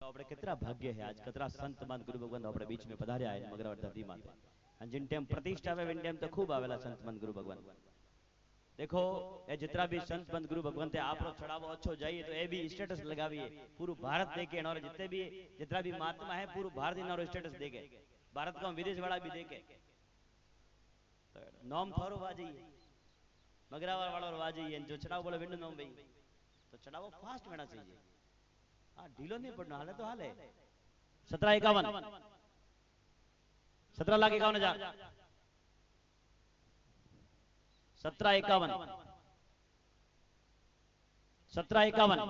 આપણે કેટલા ભાગ્ય है आज कतरा संत मान गुरु भगवान આપણે बीच में पधार्या है मगरावट धरती माते અને जिन टाइम प्रतिष्ठा आवे विन टाइम तो खूब आवेला संत मान गुरु भगवान देखो ये जितना भी संत मान गुरु भगवान थे आपरो चढ़ावो अच्छो जाइए तो ये भी स्टेटस लगाविए पूरा भारत देखे और जितने भी जितना भी महात्मा है पूरा भारत इनारो स्टेटस देखे भारत का विदेश वाला भी देखे तो नाम थारो वाजी मगरावा वाला वाजी जो चढ़ाव बोले विंडो नाम भाई तो चढ़ावो फास्ट होना चाहिए हाँ ढीलो नहीं पड़ना हाले तो हाले 1751 17,51,000 1751 1751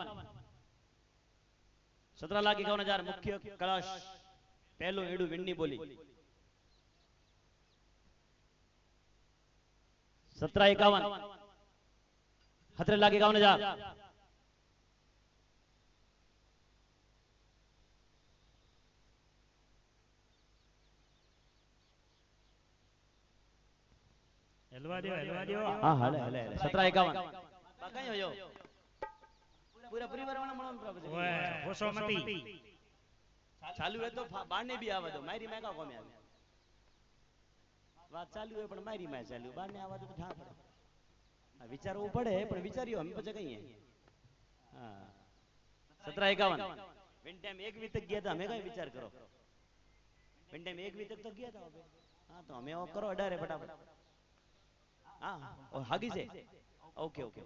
17,51,000 मुख्य कलश पहलो एडू विन्नी बोली 1751 17,51,000 हलवा दियो हाँ हले हले 1751 कहीं हो जो पूरा परिवार वाला मणन प्रभु ओए होसोमती चालू है तो बारने भी आवा दो मारी मैं का कोमे आवे बात चालू है पण मारी मैं चालू बारने आवा दो तो ढा पड़े विचारવું પડે પણ વિચાર્યો અમે પછી કહીએ હા 1751 વિન ટાઈમ એક વીતક ગયા હતા અમે કઈ વિચાર કરો વિન ટાઈમ એક વીતક તો ગયા હતા હા તો અમે કરો અડારે ફટાફટ हाँ और हागी से ओके ओके